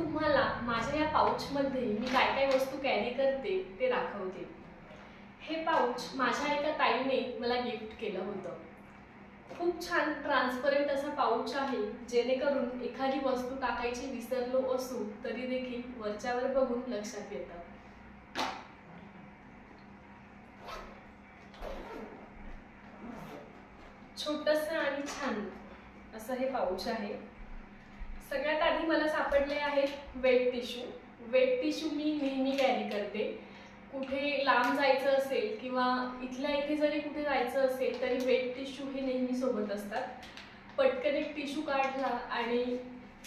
तुम्हाला माझ्या या पाउचमध्ये मी काय काय वस्तू कॅरी करते ते दाखवते। हे पाउच माझ्या एका ताईने मला गिफ्ट केलं होतं। खूप छान ट्रान्सपरंट असा पाउच आहे, जेणेकरून एखादी वस्तू टाकायची विसरलो असू तरी देखील वरच्यावर बघून लक्षात येतं। छोटंसं आणि छान असं हे पाउच आहे। सगळ्यात आधी मला सापडले आहेत वेट टिश्यू। वेट टिश्यू मी नेहमी कॅरी करते। कुठे लांब जायचं असेल किंवा इथल्या इथे जरी कुठे जायचं असेल तरी वेट टिश्यू हे नेहमी सोबत असतात। पटकन एक टिश्यू काढला आणि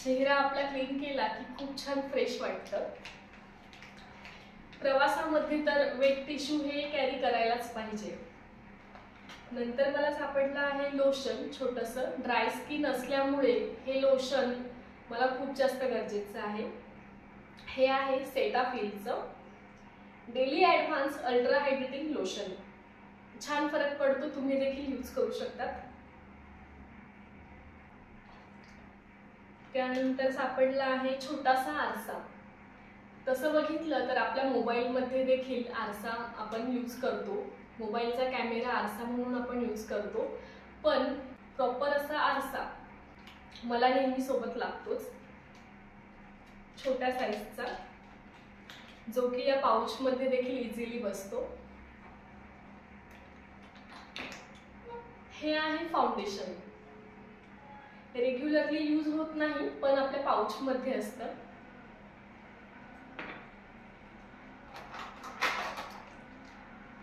चेहरा आपला क्लीन केला की खूप छान फ्रेश वाटतं। प्रवासामध्ये तर वेट टिश्यू हे कॅरी करायलाच पाहिजे। नंतर मला सापडलं आहे लोशन छोटंसं। ड्राय स्किन असल्यामुळे हे लोशन मला खूप जास्त गरजेचं आहे। हे आहे सेटाफिलचं daily advance ultra hydrating lotion. छान फरक पडतो, तुम्ही देखील यूज करू शकता। त्यानंतर सापडला आहे छोटासा आरसा। तसं बघितलं तर आपल्या मोबाईलमध्ये देखील आरसा आपण यूज करतो। मोबाईलचा कॅमेरा आरसा म्हणून आपण यूज करतो, पण प्रॉपर असा आरसा मला नेहमी सोबत लागतोच, छोट्या साईजचा, जो की या पाउचमध्ये देखील इझिली बसतो। हे आहे फाउंडेशन। रेग्युलरली यूज होत नाही, पण आपल्या पाउचमध्ये असतं।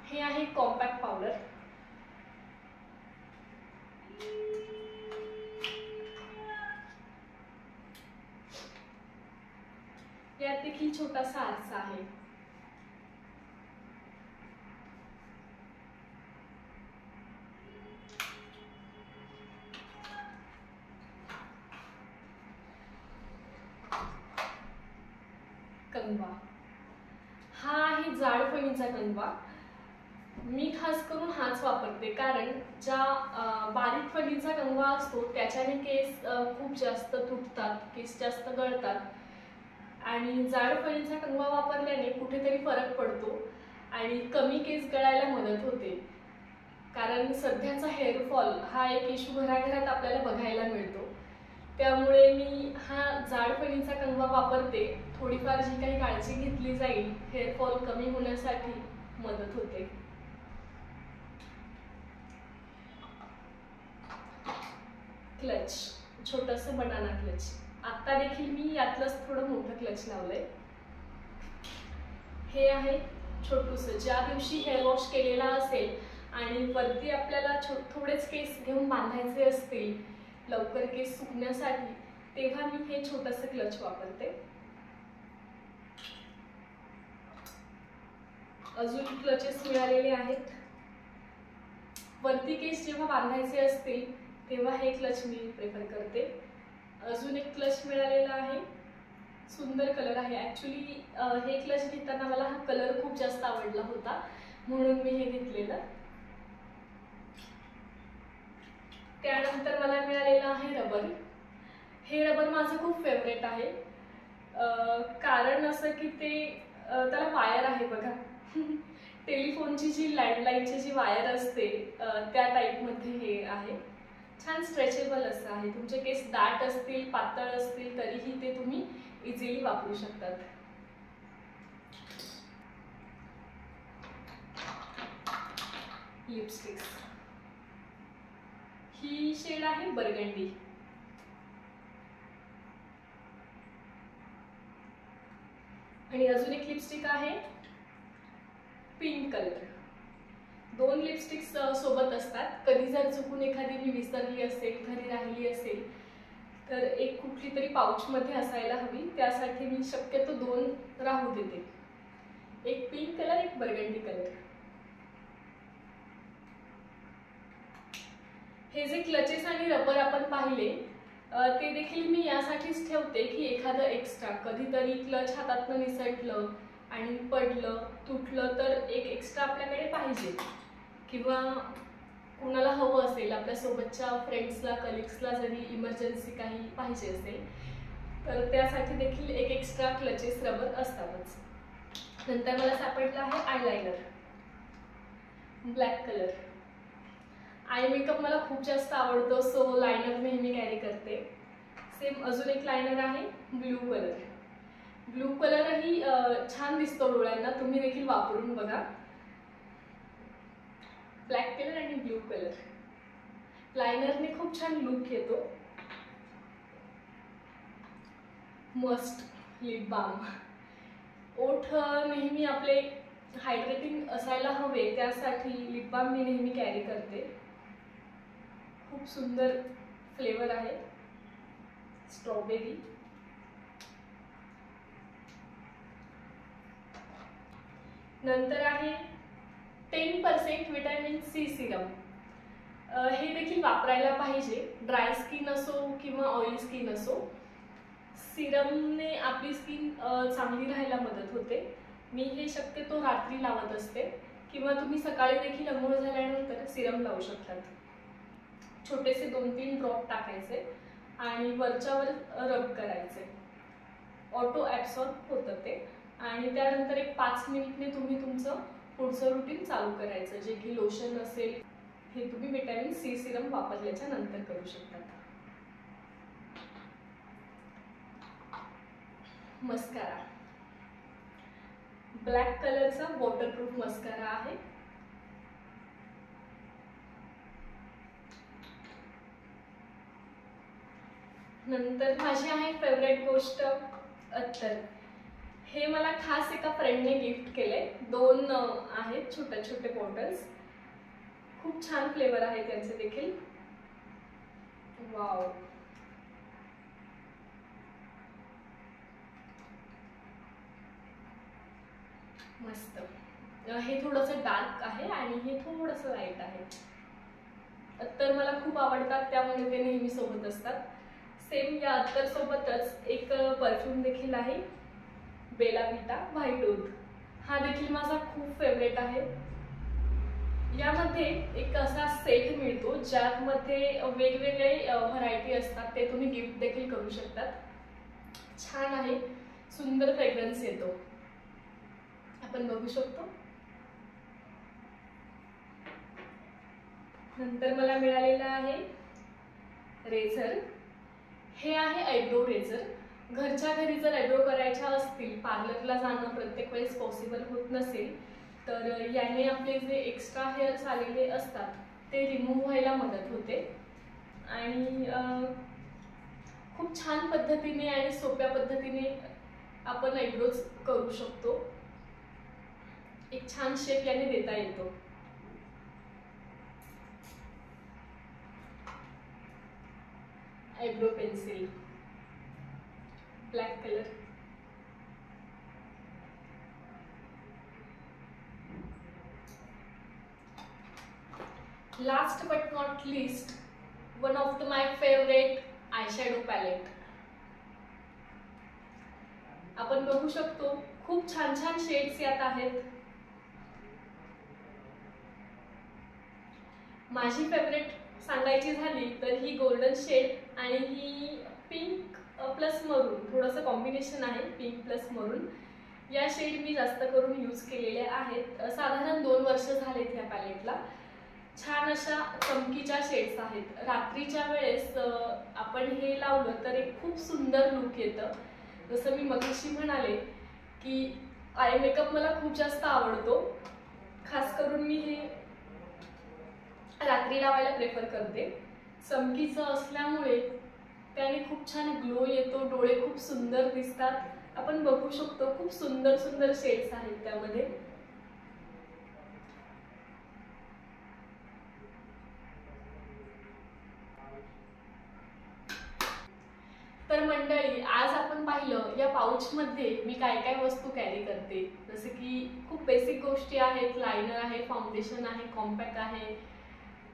हे आहे कॉम्पॅक्ट पावडर। यात देखील छोटासा आरसा आहे। कंगवा हा आहे जाड फणीचा कंगवा। मी खास करून हाच वापरते, कारण ज्या बारीक फणीचा कंगवा असतो त्याच्याने केस खूप जास्त तुटतात, केस जास्त गळतात, आणि जाड फणीचा कंगवा वापरल्याने कुठेतरी फरक पडतो आणि कमी केस गळायला मदत होते। कारण सध्याचा हेअरफॉल हा एक इश्यू घराघरात आपल्याला बघायला मिळतो, त्यामुळे मी हा जाड फणीचा कंगवा वापरते। थोडीफार जी काही काळजी घेतली जाईल हेअरफॉल कमी होण्यासाठी मदत होते। क्लच, छोटंसं बनाना क्लच। आता देखील मी यातलंच थोडं मोठं क्लच लावलंय। हे आहे छोटूसं, ज्या दिवशी हेअर वॉश केलेला असेल आणि वरती आपल्याला थोडेच केस घेऊन बांधायचे असतील लवकर केस सुकण्यासाठी, तेव्हा मी हे छोटंसं क्लच वापरते। अजून क्लचेस मिळालेले आहेत। वरती केस जेव्हा बांधायचे असतील तेव्हा हे क्लच मी प्रेफर करते। अजून एक क्लच मिळालेला आहे, सुंदर कलर आहे। ॲक्च्युली हे क्लच घेताना मला हा कलर खूप जास्त आवडला होता, म्हणून मी हे घेतलेलं। त्यानंतर मला मिळालेलं आहे रबर। हे रबर माझं खूप फेवरेट आहे, कारण असं की ते त्याला वायर आहे बघा। टेलिफोनची जी लँडलाईनची जी वायर असते त्या टाईपमध्ये हे आहे। छान स्ट्रेचेबल असं आहे। तुमचे केस दाट असतील पातळ असतील तरीही ते तुम्ही इझिली वापरू शकतात। लिपस्टिक्स, ही शेड आहे बर्गंडी। आणि अजून एक लिपस्टिक आहे पिंक कलर। दोन लिपस्टिक्स सोबत असतात। कधी जर चुकून एखादी मी विसरली असेल, घरी राहिली असेल, तर एक कुठली तरी पाउचमध्ये असायला हवी, त्यासाठी मी शक्यतो दोन राहू देते, एक पिंक कलर, एक बर्गंडी कलर। हे जे क्लचेस आणि रबर आपण पाहिले ते देखील मी यासाठीच ठेवते की एखादं एक्स्ट्रा कधीतरी क्लच हातातनं निसटलं आणि पडलं, तुटलं तर एक एक्स्ट्रा आपल्याकडे पाहिजे, किंवा कोणाला हवं असेल आपल्या सोबतच्या फ्रेंड्सला, कलिग्सला जरी इमर्जन्सी काही पाहिजे असेल तर त्यासाठी देखील एक एक्स्ट्रा क्लचेस रबर असतातच. नंतर मला सापडला आहे eyeliner, black colour. Eye makeup मला खूप जास्त आवडतो, सो लायनर नेहमी कॅरी करते. सेम अजून एक लायनर आहे ब्लू कलर. ब्लू कलरही छान दिसतो डोळ्यांना, तुम्ही देखील वापरून बघा. ब्लॅक कलर आणि ब्लू कलर लायनरने खूप छान लुक येतो. Must lip balm. ओठ नेहमी आपले हायड्रेटिंग असायला हवे, त्यासाठी लिप बाम मी नेहमी कॅरी करते. खूप सुंदर फ्लेवर आहे, स्ट्रॉबेरी. नंतर आहे 10% विटॅमिन सी सिरम. हे देखील वापरायला पाहिजे, ड्राय स्किन असो किंवा ऑइली स्किन असो. सिरमने आपली स्किन चांगली राहायला मदत होते. मी हे शक्यतो रात्री लावत असते, किंवा तुम्ही सकाळी देखील अंघोळ झाल्यानंतर सिरम लावू शकतात. छोटेसे 2-3 ड्रॉप टाकायचे आणि वरच्यावर रब करायचे. ऑटो ॲब्सॉर्ब होतं ते. आणि त्यानंतर एक 5 मिनिटने तुम्ही तुमचं पुढचं रुटीन चालू करायचं, जे की लोशन असेल हे तुम्ही विटॅमिन सी सिरम वापरल्याच्या नंतर करू शकता. मस्कारा, ब्लॅक कलरचा वॉटरप्रूफ मस्कारा आहे. नंतर माझी आहे फेवरेट गोष्ट अत्तर. हे मला खास एका फ्रेंडने गिफ्ट केले. 2 आहेत छोटे छोटे बॉटल्स. खूप छान फ्लेवर आहे त्यांचे देखील. वाव, मस्त. हे थोडंसं डार्क आहे आणि हे थोडंसं लाईट आहे. अत्तर मला खूप आवडतात, त्यामुळे ते नेहमी सोबत असतात. सेम या अत्तर सोबतच एक परफ्यूम देखील आहे, बेला विटा व्हाईट ओथ. हा देखील माझा खूप फेवरेट आहे. यामध्ये एक असा सेट मिळतो ज्यामध्ये वेगवेगळे व्हरायटी असतात, ते तुम्ही गिफ्ट देखील करू शकतात. छान आहे, सुंदर फ्रेग्रन्स येतो, आपण बघू शकतो. नंतर मला मिळालेला आहे रेझर. हे आहे आयब्रो रेझर. घरच्या घरी जर आयब्रो करायच्या असतील, पार्लरला जाणं प्रत्येक वेळेस पॉसिबल होत नसेल, तर याने आपले जे एक्स्ट्रा हेअर्स आलेले असतात ते रिमूव्ह व्हायला मदत होते. आणि खूप छान पद्धतीने आणि सोप्या पद्धतीने आपण आयब्रोज करू शकतो. एक छान शेप याने देता येतो. Eyebrow pencil, black colour. Last but not least, one of my favourite eyeshadow palette. आपण बघू शकतो खूप छान छान शेड्स यात आहेत. माझी फेवरेट सांगायची झाली तर ही गोल्डन शेड आणि ही पिंक प्लस मरून, थोडंसं कॉम्बिनेशन आहे पिंक प्लस मरून. या शेड मी जास्त करून यूज केलेले आहेत. साधारण 2 वर्ष झालेत ह्या पॅलेटला. छान अशा चमकीच्या शेड्स आहेत. रात्रीच्या वेळेस आपण हे लावलं तर एक खूप सुंदर लुक येतं. जसं मी मगाशी म्हणाले की आय मेकअप मला खूप जास्त आवडतो. खास करून मी हे रात्री लावायला प्रेफर करते. चमकीचं असल्यामुळे त्याने खूप छान ग्लो येतो, डोळे खूप सुंदर दिसतात. आपण बघू शकतो खूप सुंदर सुंदर शेड्स आहेत त्यामध्ये. तर मंडळी, आज आपण पाहिलं या पाऊचमध्ये मी काय काय वस्तू कॅरी करते. जसे की खूप बेसिक गोष्टी आहेत. लायनर आहे, फाउंडेशन आहे, कॉम्पॅक्ट आहे,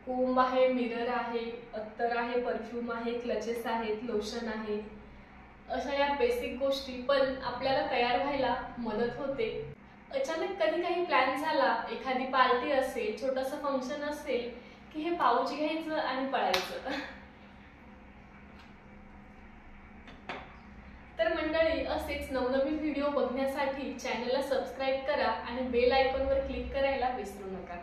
कोम्ब आहे, मिरर आहे, अत्तर आहे, परफ्यूम आहे, क्लचेस आहेत, लोशन आहे. अशा या बेसिक गोष्टी पण आपल्याला तयार व्हायला मदत होते. अचानक कधी काही प्लॅन झाला, एखादी पार्टी असेल, छोटंसं फंक्शन असेल, की हे पाऊच घ्यायचं आणि पळायचं. तर मंडळी, असेच नवनवीन व्हिडिओ बघण्यासाठी चॅनलला सबस्क्राईब करा आणि बेल आयकॉनवर क्लिक करायला विसरू नका.